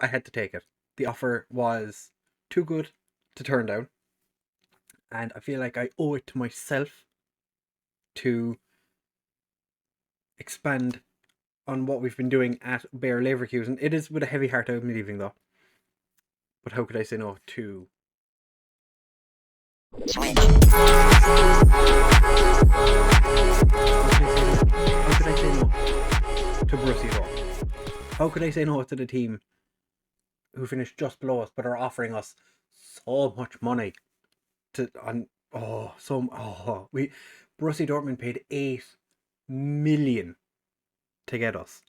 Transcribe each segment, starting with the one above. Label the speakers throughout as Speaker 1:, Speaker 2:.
Speaker 1: I had to take it. The offer was too good to turn down, and I feel like I owe it to myself to expand on what we've been doing at Bayer Leverkusen. It is with a heavy heart I'm leaving, though. But how could I say no to... How could I say no to Borussia Dortmund? How could I say no to the team who finished just below us but are offering us so much money Borussia Dortmund paid 8 million to get us.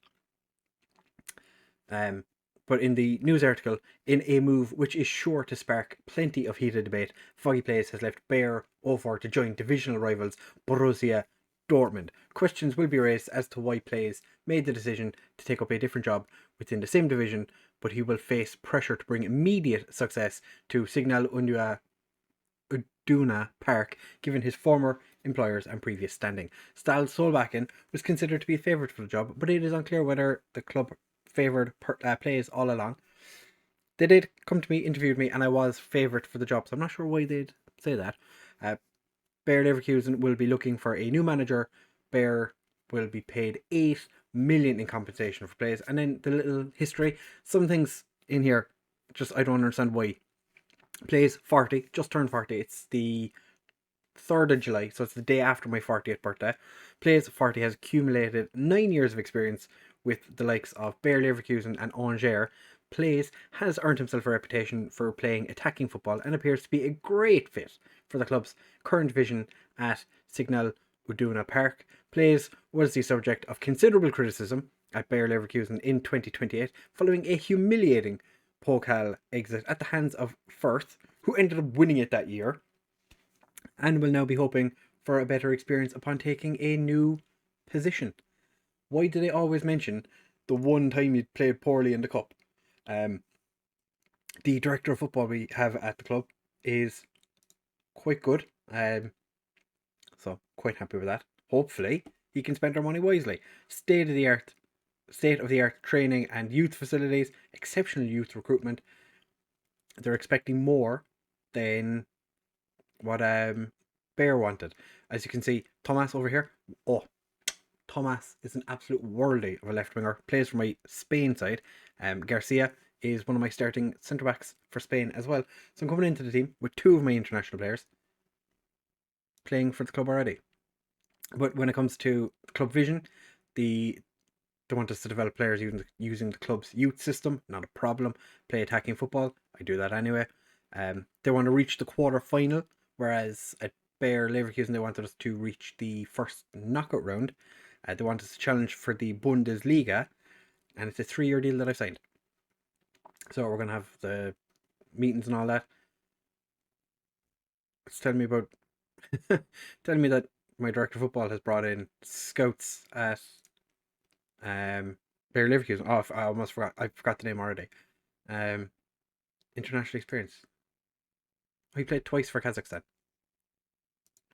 Speaker 1: But in the news article, in a move which is sure to spark plenty of heated debate, FoggyPlays has left Bayer over to join divisional rivals Borussia Dortmund. Questions will be raised as to why Plays made the decision to take up a different job within the same division, but he will face pressure to bring immediate success to Signal Iduna Park, given his former employers and previous standing. Stahl Solbakken was considered to be a favourite for the job, but it is unclear whether the club favoured Plays all along. They did come to me, interviewed me, and I was favourite for the job, so I'm not sure why they'd say that. Bayer Leverkusen will be looking for a new manager. Bayer will be paid 8 million in compensation for Plays. And then the little history, some things in here, just I don't understand why. Plays 40, just turned 40. It's the 3rd of July, so it's the day after my 40th birthday. Plays 40 has accumulated 9 years of experience with the likes of Bayer Leverkusen and Angers. Plays has earned himself a reputation for playing attacking football and appears to be a great fit for the club's current division at Signal Iduna Park. Plays was the subject of considerable criticism at Bayer Leverkusen in 2028 following a humiliating Pokal exit at the hands of Firth, who ended up winning it that year, and will now be hoping for a better experience upon taking a new position. Why do they always mention the one time you played poorly in the cup? The director of football we have at the club is quite good, so quite happy with that. Hopefully he can spend our money wisely. State of the art training and youth facilities, exceptional youth recruitment. They're expecting more than what Bayer wanted. As you can see, Thomas over here. Oh, Thomas is an absolute worldie of a left winger. Plays for my Spain side. Garcia is one of my starting centre backs for Spain as well. So I'm coming into the team with 2 of my international players playing for the club already. But when it comes to club vision, they want us to develop players using the club's youth system. Not a problem. Play attacking football. I do that anyway. They want to reach the quarter final, whereas at Bayer Leverkusen they wanted us to reach the first knockout round. They want us to challenge for the Bundesliga, and it's a 3-year deal that I've signed. So we're gonna have the meetings and all that. It's telling me that my director of football has brought in scouts at Bayer Leverkusen. Oh, I almost forgot. I forgot the name already. International experience. He played twice for Kazakhstan.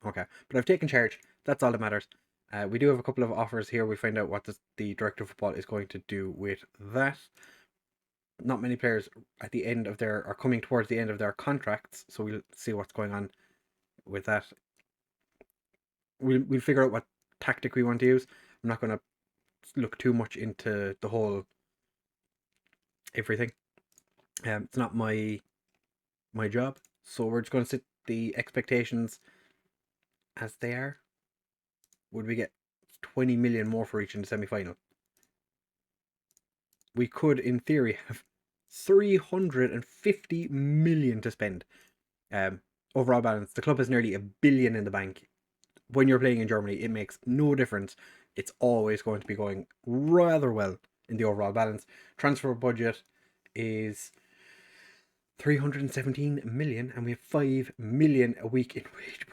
Speaker 1: Okay, but I've taken charge. That's all that matters. We do have a couple of offers here. We'll find out what the director of football is going to do with that. Not many players at the end of are coming towards the end of their contracts, so we'll see what's going on with that. We'll figure out what tactic we want to use. I'm not going to look too much into the whole everything. It's not my job, so we're just going to set the expectations as they are. Would we get 20 million more for each in the semi-final? We could, in theory, have 350 million to spend. Overall balance, the club has nearly $1 billion in the bank. When you're playing in Germany, it makes no difference. It's always going to be going rather well in the overall balance. Transfer budget is 317 million, and we have 5 million a week in wage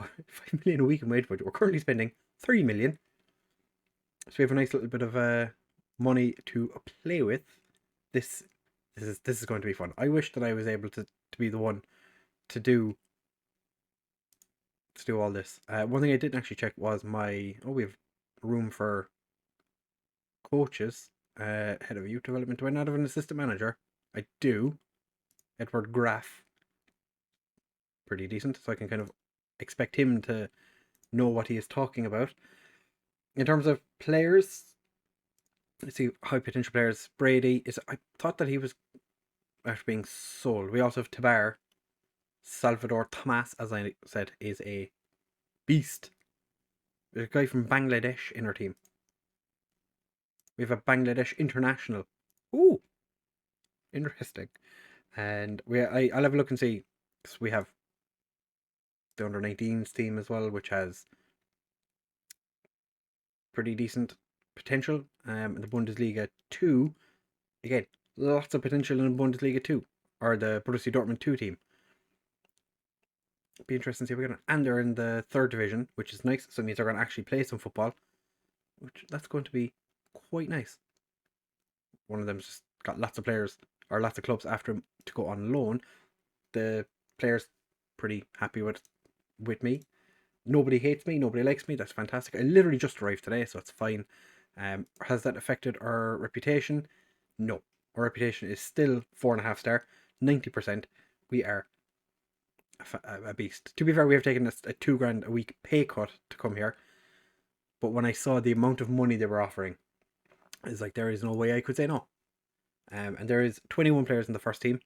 Speaker 1: budget. We're currently spending 3 million, so we have a nice little bit of money to play with. This is going to be fun. I wish that I was able to be the one to do all this. One thing I didn't actually check was we have room for coaches, head of youth development. Do I not have an assistant manager? I do. Edward Graf. Pretty decent, so I can kind of expect him to know what he is talking about. In terms of players, let's see, high potential players. Brady is. I thought that he was after being sold. We also have Tabar. Salvador Tomas, as I said, is a beast. There's a guy from Bangladesh in our team. We have a Bangladesh international. Ooh, interesting. And I'll have a look and see. So we have the under 19s team as well, which has pretty decent potential. In the Bundesliga 2, again, lots of potential in the Bundesliga 2, or the Borussia Dortmund 2 team. Be interesting to see if we're going to. And they're in the 3rd division, which is nice. So it means they're going to actually play some football, which that's going to be quite nice. One of them's just got lots of players or lots of clubs after him to go on loan. The players pretty happy with me. Nobody hates me. Nobody likes me. That's fantastic. I literally just arrived today, so it's fine. Has that affected our reputation? No. Our reputation is still 4.5 star, 90%. We are a beast. To be fair, we have taken a $2,000 a week pay cut to come here. But when I saw the amount of money they were offering, it's like there is no way I could say no. And there is 21 players in the first team.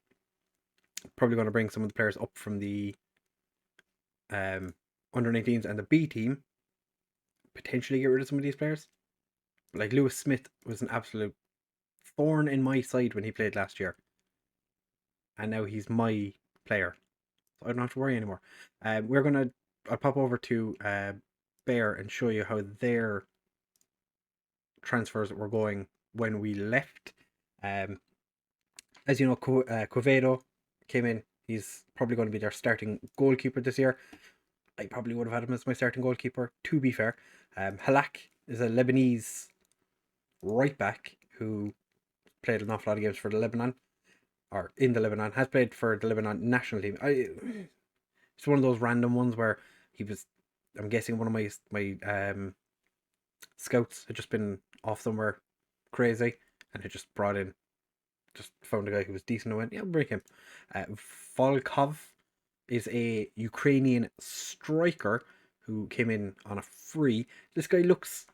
Speaker 1: Probably going to bring some of the players up from the under 19s and the B team. Potentially get rid of some of these players. But like Lewis Smith was an absolute thorn in my side when he played last year. And now he's my player. So I don't have to worry anymore. I'll pop over to Bear and show you how their transfers were going when we left. As you know, Quevedo came in. He's probably going to be their starting goalkeeper this year. I probably would have had him as my starting goalkeeper, to be fair. Halak is a Lebanese right back who played an awful lot of games for the Lebanon, or in the Lebanon, has played for the Lebanon national team. It's one of those random ones where he was, I'm guessing one of my scouts had just been off somewhere crazy and had just brought in, just found a guy who was decent and went, yeah, bring him. Volkov is a Ukrainian striker who came in on a free. This guy looks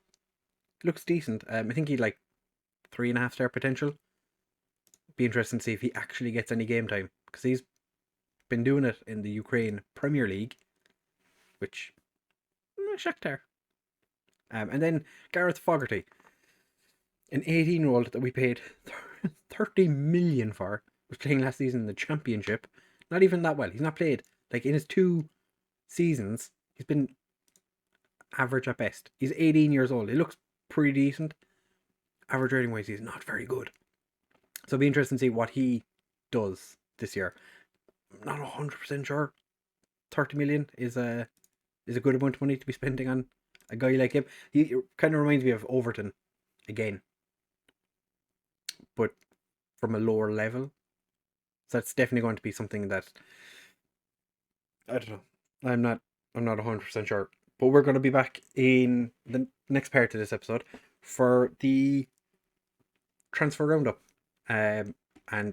Speaker 1: decent. I think he'd like 3.5 star potential. Be interesting to see if he actually gets any game time, because he's been doing it in the Ukraine Premier League, which Shakhtar. And then Gareth Foggerty, an 18-year-old that we paid 30 million for, was playing last season in the Championship. Not even that well. He's not played, like, in his 2 seasons, he's been average at best. He's 18 years old. He looks pretty decent. Average rating wise, he's not very good. So it'll be interesting to see what he does this year. I'm not 100% sure 30 million is a good amount of money to be spending on a guy like him. He kind of reminds me of Overton again, but from a lower level. So that's definitely going to be something that I don't know. I'm not 100% sure. But we're going to be back in the next part of this episode for the transfer roundup, and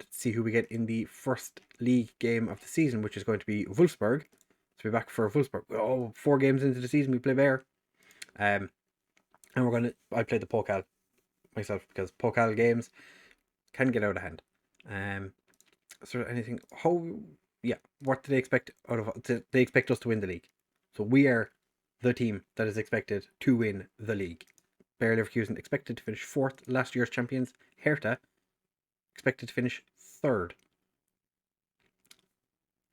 Speaker 1: see who we get in the first league game of the season, which is going to be Wolfsburg. So we're back for Wolfsburg. 4 games into the season we play Bear. And I play the Pokal myself, because Pokal games can get out of hand. Is there anything? What do they expect out of? They expect us to win the league. So we are the team that is expected to win the league. Bayer Leverkusen expected to finish 4th, last year's champions. Hertha expected to finish 3rd.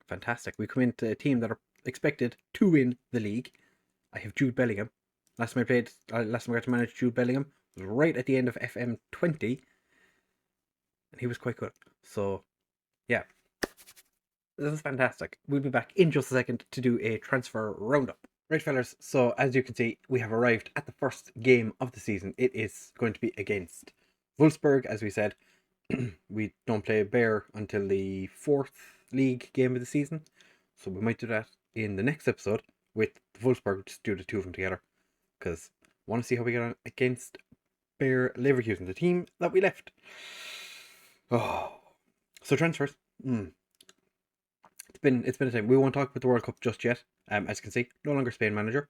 Speaker 1: Fantastic. We come into a team that are expected to win the league. I have Jude Bellingham. Last time I got to manage Jude Bellingham was right at the end of FM20, and he was quite good. So, yeah, this is fantastic. We'll be back in just a second to do a transfer roundup. Right, fellas, so as you can see, we have arrived at the first game of the season. It is going to be against Wolfsburg, as we said. We don't play Bear until the 4th league game of the season, so we might do that in the next episode with Wolfsburg, just do the 2 of them together, because I want to see how we get on against Bayer Leverkusen, the team that we left. So transfers. It's been a time. We won't talk about the World Cup just yet. As you can see, no longer Spain manager.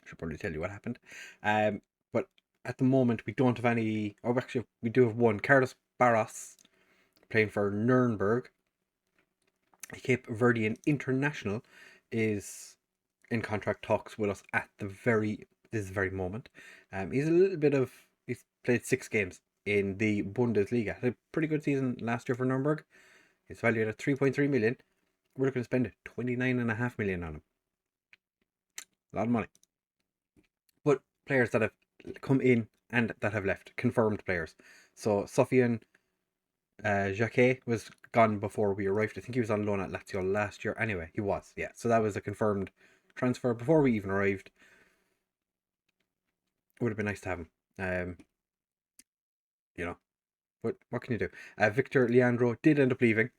Speaker 1: Should probably tell you what happened. But at the moment we don't have any. Oh, actually, we do have one. Carlos Barros playing for Nuremberg. A Cape Verdean international is in contract talks with us at this very moment. He's played 6 games in the Bundesliga. Had a pretty good season last year for Nuremberg. He's valued at 3.3 million. We're looking to spend 29.5 million on him. A lot of money. But players that have come in and that have left, confirmed players. So Sofian Jacquet was gone before we arrived. I think he was on loan at Lazio last year. Anyway, he was, yeah. So that was a confirmed transfer before we even arrived. It would have been nice to have him. What can you do? Victor Leandro did end up leaving.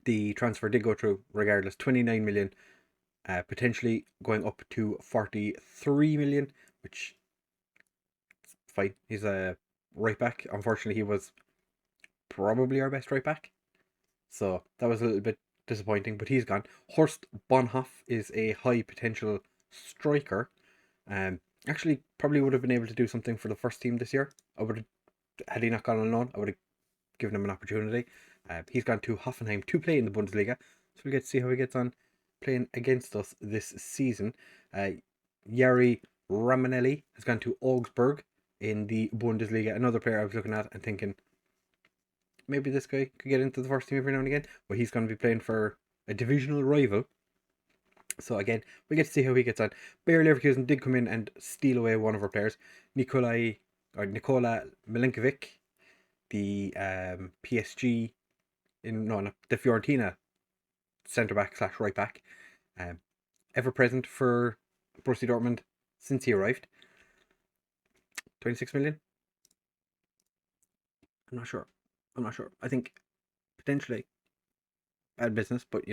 Speaker 1: The transfer did go through regardless. 29 million, potentially going up to 43 million, which is fine. He's a right back. Unfortunately, he was probably our best right back. So that was a little bit disappointing, but he's gone. Horst Bonhoff is a high potential striker. Actually, probably would have been able to do something for the first team this year. Had he not gone on loan, I would have given him an opportunity. He's gone to Hoffenheim to play in the Bundesliga, so we'll get to see how he gets on playing against us this season. Jari Ramanelli has gone to Augsburg in the Bundesliga. Another player I was looking at and thinking, maybe this guy could get into the first team every now and again, but he's going to be playing for a divisional rival. So again, we get to see how he gets on. Bayer Leverkusen did come in and steal away one of our players, Nikola Milenkovic, the PSG the Fiorentina centre back / right back, ever present for Borussia Dortmund since he arrived. 26 million. I'm not sure. I think potentially bad business, but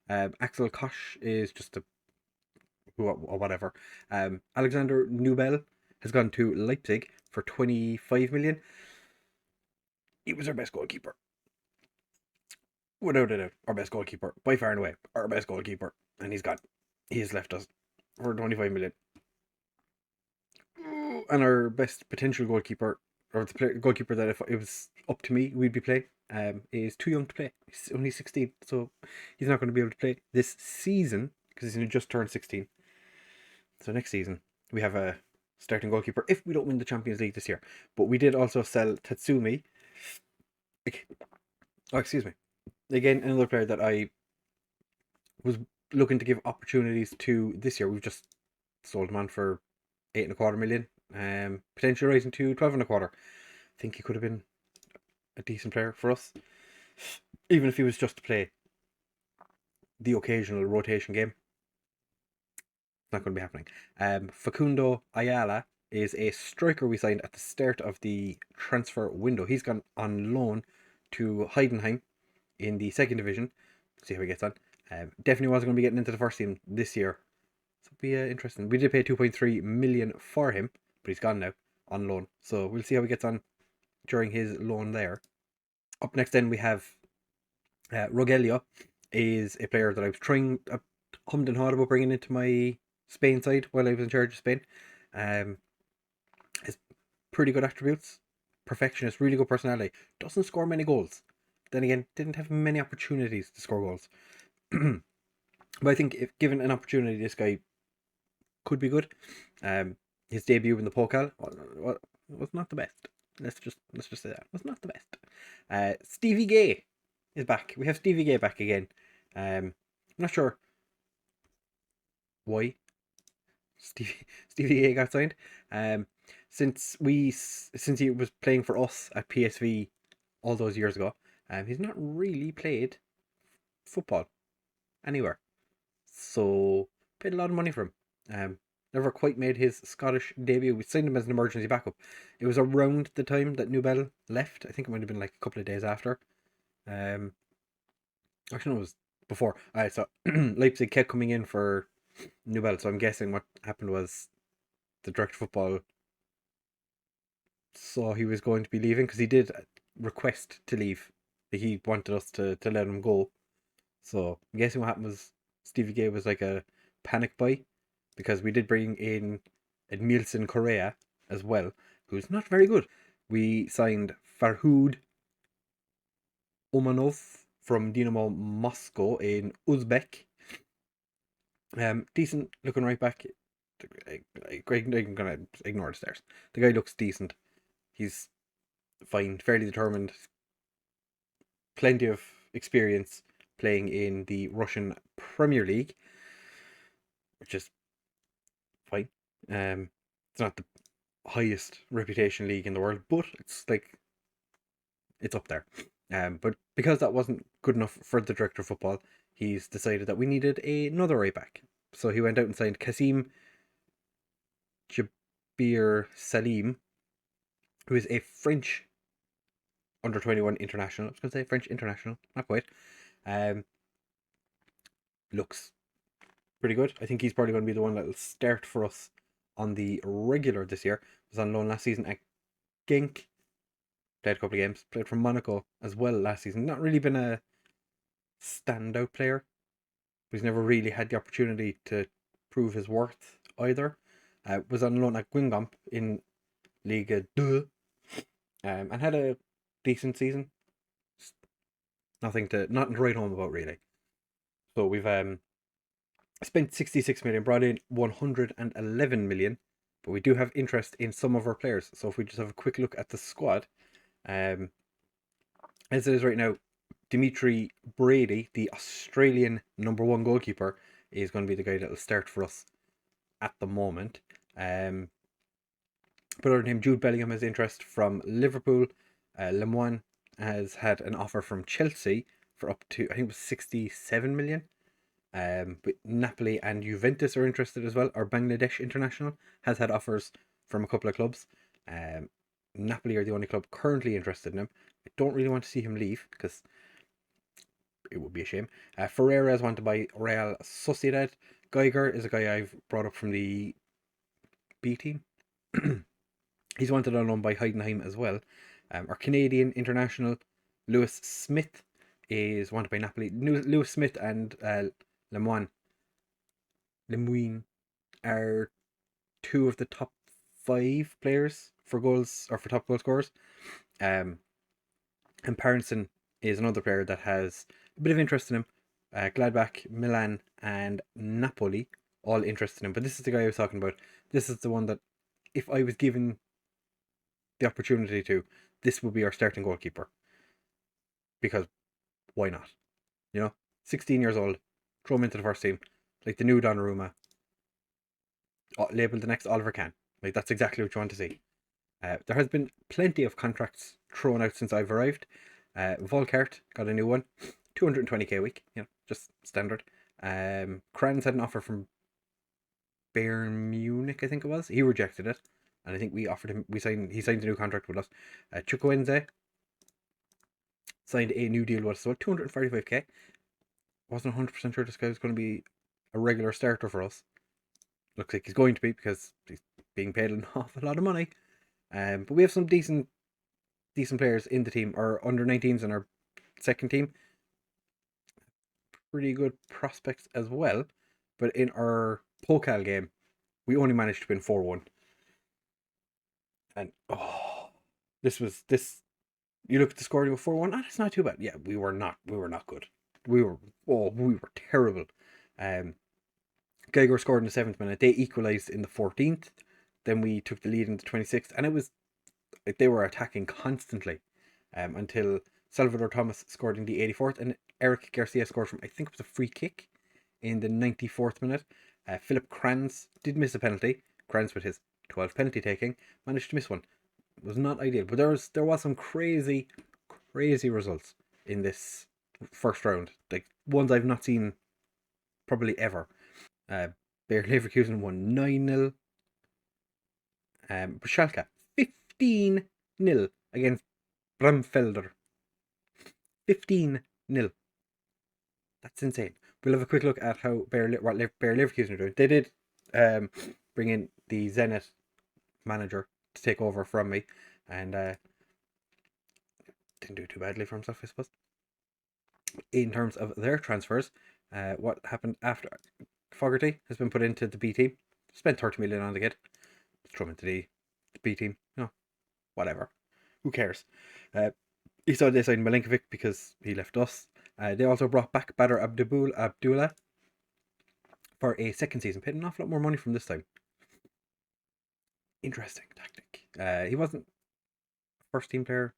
Speaker 1: Axel Koch is just or whatever. Alexander Nubel has gone to Leipzig for 25 million. He was our best goalkeeper. Without a doubt, our best goalkeeper. By far and away, our best goalkeeper. And he's gone. He has left us for 25 million. And our best potential goalkeeper, or the goalkeeper that if it was up to me, we'd be playing, is too young to play. He's only 16, so he's not going to be able to play this season because he's just turned 16. So next season, we have a starting goalkeeper if we don't win the Champions League this year. But we did also sell Tatsumi. Oh, excuse me. Again, another player that I was looking to give opportunities to this year. We've just sold him on for 8.25 million. Potentially rising to 12.25. I think he could have been a decent player for us, even if he was just to play the occasional rotation game. It's not going to be happening. Facundo Ayala is a striker we signed at the start of the transfer window. He's gone on loan to Heidenheim in the second division. See how he gets on. Definitely wasn't going to be getting into the first team this year. So it'll be interesting. We did pay 2.3 million for him, but he's gone now on loan. So we'll see how he gets on during his loan there. Up next then we have Rogelio is a player that I was trying, hummed and hawed about bringing into my Spain side while I was in charge of Spain. Has pretty good attributes. Perfectionist, really good personality. Doesn't score many goals. Then again, didn't have many opportunities to score goals. But I think if given an opportunity, this guy could be good. His debut in the Pokal was not the best. Let's just say that was not the best. Stevie Gay is back. We have Stevie Gay back again. I'm not sure why Stevie Gay got signed. Since he was playing for us at PSV all those years ago, he's not really played football anywhere. So paid a lot of money for him. Never quite made his Scottish debut. We signed him as an emergency backup. It was around the time that Nubel left. I think it might have been like a couple of days after. Actually, no, it was before. Alright, so Leipzig kept coming in for Nubel. So I'm guessing what happened was the director of football saw he was going to be leaving, because he did request to leave. He wanted us to let him go. So I'm guessing what happened was Stevie Gay was like a panic buy, because we did bring in Edmilson Correa as well, who's not very good. We signed Farhud Omanov from Dynamo Moscow in Uzbek. Decent looking right back. I'm gonna ignore the stairs. The guy looks decent. He's fine, fairly determined, plenty of experience playing in the Russian Premier League, which is fine. It's not the highest reputation league in the world, but it's up there. But because that wasn't good enough for the director of football, he's decided that we needed another right back. So he went out and signed Kasim Jabir Salim, who is a French under 21 international. I was going to say French international, not quite. Looks pretty good. I think he's probably going to be the one that will start for us on the regular this year. Was on loan last season at Genk. Played a couple of games. Played for Monaco as well last season. Not really been a standout player. But he's never really had the opportunity to prove his worth either. Was on loan at Guingamp in Liga 2. And had a decent season. Nothing to write home about really. So we've spent 66 million, brought in 111 million, but we do have interest in some of our players. So if we just have a quick look at the squad, as it is right now, Dimitri Brady, the Australian #1 goalkeeper, is going to be the guy that will start for us at the moment. But other than him, Jude Bellingham has interest from Liverpool. Lemoine has had an offer from Chelsea for up to, I think it was 67 million. But Napoli and Juventus are interested as well. Our Bangladesh international has had offers from a couple of clubs. Napoli are the only club currently interested in him. I don't really want to see him leave because it would be a shame. Ferreira is wanted by Real Sociedad. Geiger is a guy I've brought up from the B team. He's wanted on loan by Heidenheim as well. Our Canadian international, Lewis Smith, is wanted by Napoli. Lewis Smith and Lemoine are two of the top 5 players for goals, or for top goal scorers. And Parenson is another player that has a bit of interest in him. Gladbach, Milan, and Napoli all interested in him. But this is the guy I was talking about. This is the one that, if I was given the opportunity to, this would be our starting goalkeeper. Because why not? 16 years old, throw him into the first team, like the new Donnarumma, labeled the next Oliver Kahn. Like, that's exactly what you want to see. There has been plenty of contracts thrown out since I've arrived. Volkart got a new one, 220k a week, just standard. Kranz had an offer from Bayern Munich, I think it was. He rejected it, and I think we offered him. He signed a new contract with us. Chukwueze signed a new deal with us, so 245k. Wasn't 100% sure this guy was going to be a regular starter for us. Looks like he's going to be, because he's being paid an awful lot of money. But we have some decent players in the team. Our under-19s and our second team, pretty good prospects as well. But in our Pokal game, we only managed to win 4-1. And you look at the score, you go 4-1. That's not too bad. Yeah, we were not good. We were terrible. Geiger scored in the 7th minute. They equalised in the 14th. Then we took the lead in the 26th, and it was like they were attacking constantly until Salvador Thomas scored in the 84th, and Eric Garcia scored from, I think it was a free kick, in the 94th minute. Philip Kranz did miss a penalty. Kranz, with his 12 penalty taking, managed to miss one. It was not ideal, but there was some crazy results in this first round, like ones I've not seen probably ever. Bayer Leverkusen won 9-0. Schalke 15-0 against Bramfelder. 15-0. That's insane. We'll have a quick look at how Bayer Leverkusen are doing. They did bring in the Zenit manager to take over from me, and didn't do too badly for himself, I suppose. In terms of their transfers, what happened after Foggerty has been put into the B team, spent 30 million on the kid, throw him into the B team, whatever, who cares? He saw they signed Milinkovic because he left us. They also brought back Badr Abdullah for a second season, paid an awful lot more money from this time. Interesting tactic. He wasn't a first team player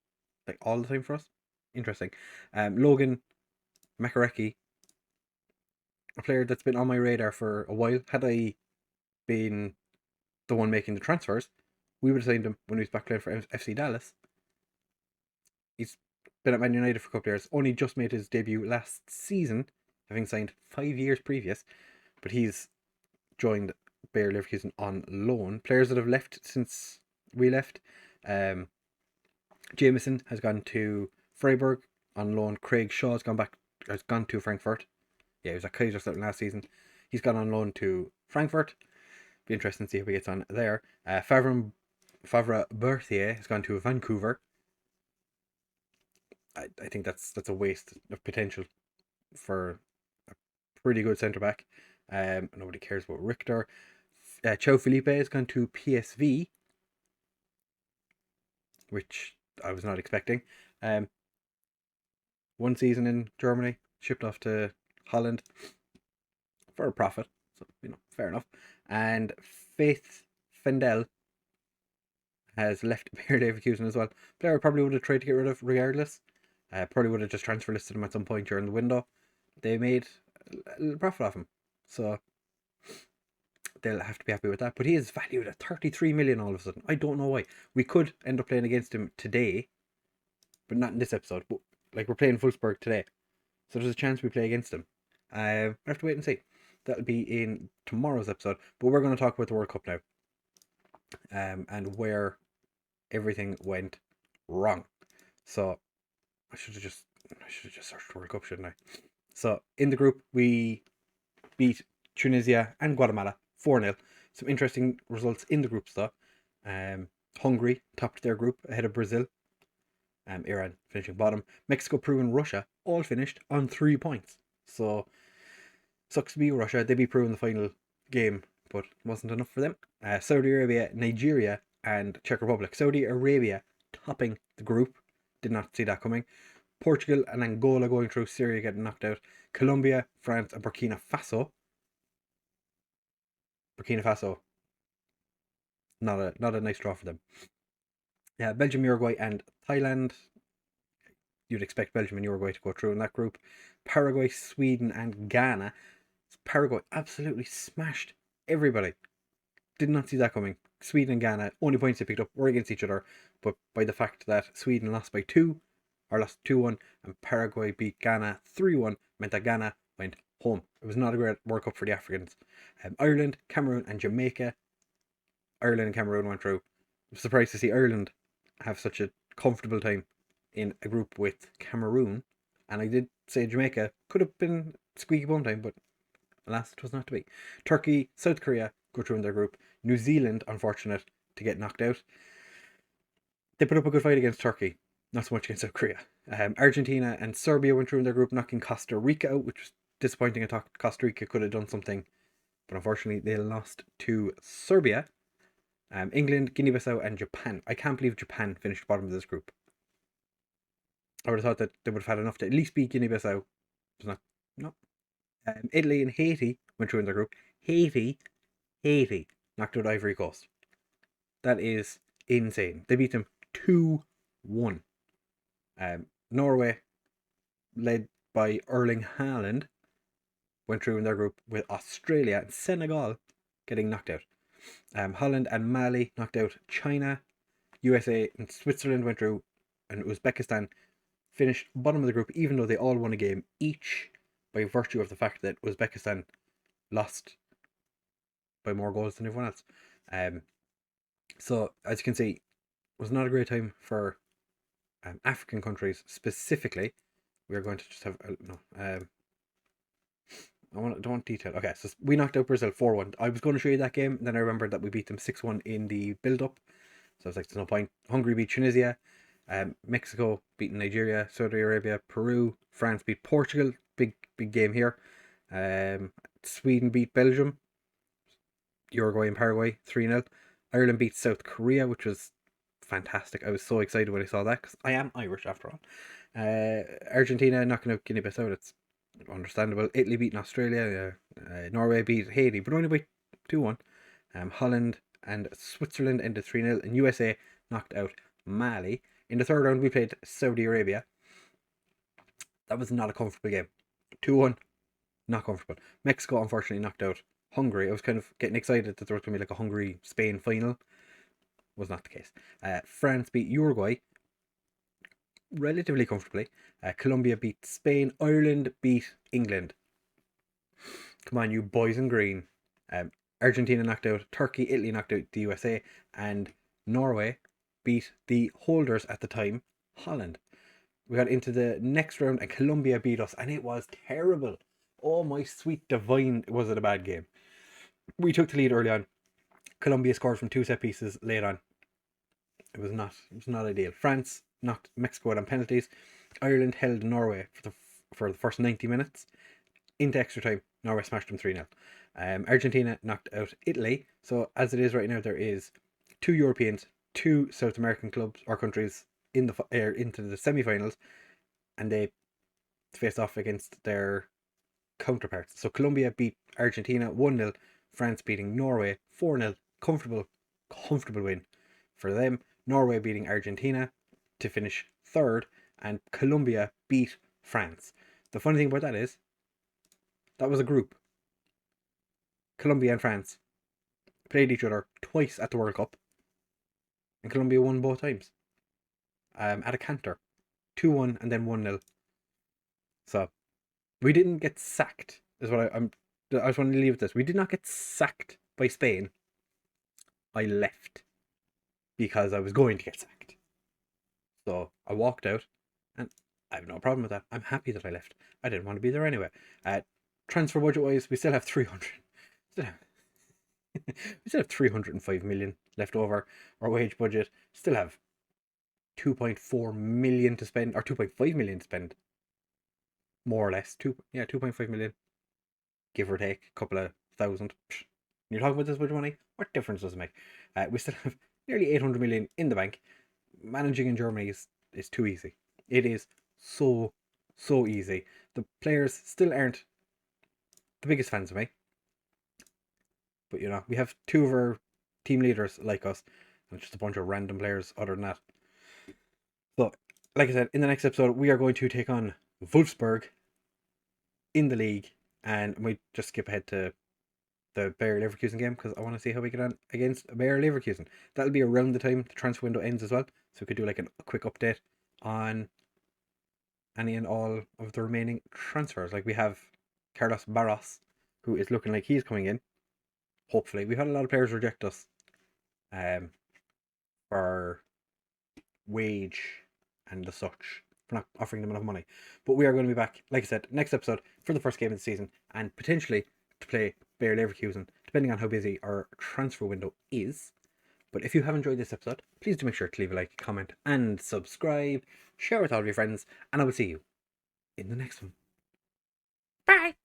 Speaker 1: like all the time for us. Interesting. Logan Makareki, a player that's been on my radar for a while. Had I been the one making the transfers, we would have signed him when he was back playing for FC Dallas. He's been at Man United for a couple of years. Only just made his debut last season, having signed 5 years previous. But he's joined Bayer Leverkusen on loan. Players that have left since we left. Jameson has gone to Freiburg on loan. Craig Shaw has gone to Frankfurt. Yeah, he was at Kaiserslautern last season. He's gone on loan to Frankfurt. Be interesting to see how he gets on there. Favre Berthier has gone to Vancouver. I think that's a waste of potential for a pretty good centre back. Nobody cares about Richter. Chao Felipe has gone to PSV, which I was not expecting. 1 season in Germany, shipped off to Holland for a profit, so fair enough. And Faith Fendel has left Bayer Leverkusen as well. Player probably would have tried to get rid of regardless. Probably would have just transfer listed him at some point during the window. They made a little profit off him, so they'll have to be happy with that. But he is valued at 33 million all of a sudden. I don't know why. We could end up playing against him today, but not in this episode. But we're playing Wolfsburg today, so there's a chance we play against him. We have to wait and see. That'll be in tomorrow's episode. But we're going to talk about the World Cup now, and where everything went wrong. So I should have just searched World Cup, shouldn't I? So in the group we beat Tunisia and Guatemala 4-0. Some interesting results in the groups though. Hungary topped their group ahead of Brazil. Iran finishing bottom. Mexico, Peru and Russia all finished on 3 points. So sucks to be Russia. They beat Peru in the final game, but wasn't enough for them. Saudi Arabia, Nigeria and Czech Republic. Saudi Arabia topping the group. Did not see that coming. Portugal and Angola going through. Syria getting knocked out. Colombia, France and Burkina Faso. Not a nice draw for them. Belgium, Uruguay and Thailand. You'd expect Belgium and Uruguay to go through in that group. Paraguay, Sweden and Ghana. Paraguay absolutely smashed everybody. Did not see that coming. Sweden and Ghana, only points they picked up were against each other, but by the fact that Sweden lost by 2, or lost 2-1, and Paraguay beat Ghana 3-1, meant that Ghana went home. It was not a great World Cup for the Africans. Ireland, Cameroon and Jamaica. Ireland and Cameroon went through. I'm surprised to see Ireland have such a comfortable time in a group with Cameroon, and I did say Jamaica could have been squeaky bum time, but alas, it was not to be. Turkey, South Korea go through in their group. New Zealand, unfortunate to get knocked out. They put up a good fight against Turkey, not so much against South Korea. Argentina and Serbia went through in their group, knocking Costa Rica out, which was disappointing. I thought Costa Rica could have done something, but unfortunately they lost to Serbia. England, Guinea-Bissau and Japan. I can't believe Japan finished bottom of this group. I would have thought that they would have had enough to at least beat Guinea-Bissau. It's not. No. Italy and Haiti went through in their group. Haiti knocked out Ivory Coast. That is insane. They beat them 2-1. Norway, led by Erling Haaland, went through in their group with Australia and Senegal getting knocked out. Holland and Mali knocked out China. USA and Switzerland went through, and Uzbekistan finished bottom of the group, even though they all won a game each, by virtue of the fact that Uzbekistan lost by more goals than everyone else. So as you can see, it was not a great time for African countries specifically. We are going to just have don't want detail. Okay, so we knocked out Brazil 4-1. I was going to show you that game, then I remembered that we beat them 6-1 in the build-up. So I was like, there's no point. Hungary beat Tunisia. Mexico beating Nigeria, Saudi Arabia, Peru, France beat Portugal, big game here. Sweden beat Belgium, Uruguay and Paraguay 3-0. Ireland beat South Korea, which was fantastic. I was so excited when I saw that because I am Irish after all. Argentina knocking out Guinea-Bissau, it's understandable. Italy beating Australia, Norway beat Haiti, but only by 2-1. Holland and Switzerland ended 3-0, and USA knocked out Mali. In the third round, we played Saudi Arabia. That was not a comfortable game. 2-1, not comfortable. Mexico unfortunately knocked out Hungary. I was kind of getting excited that there was going to be like a Hungary-Spain final. Was not the case. France beat Uruguay relatively comfortably. Colombia beat Spain. Ireland beat England. Come on, you boys in green. Argentina knocked out Turkey. Italy knocked out the USA. And Norway beat the holders at the time, Holland. We got into the next round and Colombia beat us, and it was terrible. Oh my sweet divine, was it a bad game. We took the lead early on. Colombia scored from 2 set pieces late on. It was not ideal. France knocked Mexico out on penalties. Ireland held Norway for the first 90 minutes. Into extra time, Norway smashed them 3-0. Argentina knocked out Italy. So as it is right now, there is 2 Europeans, 2 South American clubs or countries in into the semi-finals, and they face off against their counterparts. So Colombia beat Argentina 1-0, France beating Norway 4-0, comfortable win for them. Norway beating Argentina to finish third, and Colombia beat France. The funny thing about that is, that was a group. Colombia and France played each other twice at the World Cup, and Colombia won both times. At a canter, 2-1 and then 1-0. So we didn't get sacked. Is what I just want to leave with this. We did not get sacked by Spain. I left because I was going to get sacked. So I walked out, and I have no problem with that. I'm happy that I left. I didn't want to be there anyway. Transfer budget wise, we still have 300. We still have 305 million left over. Our wage budget still have 2.4 million to spend, or 2.5 million to spend, more or less. 2.5 million, give or take a couple of thousand. You're talking about this much money, what difference does it make? We still have nearly 800 million in the bank. Managing in Germany is too easy. It is so easy. The players still aren't the biggest fans of me, but we have 2 of our team leaders like us, and just a bunch of random players other than that. So, like I said, in the next episode, we are going to take on Wolfsburg in the league, and we just skip ahead to the Bayer Leverkusen game because I want to see how we get on against Bayer Leverkusen. That'll be around the time the transfer window ends as well, so we could do like a quick update on any and all of the remaining transfers. Like we have Carlos Barros, who is looking like he's coming in. Hopefully, we've had a lot of players reject us for wage and the such, for not offering them enough money. But we are going to be back, like I said, next episode for the first game of the season, and potentially to play Bayer Leverkusen, depending on how busy our transfer window is. But if you have enjoyed this episode, please do make sure to leave a like, comment, and subscribe. Share with all of your friends, and I will see you in the next one. Bye!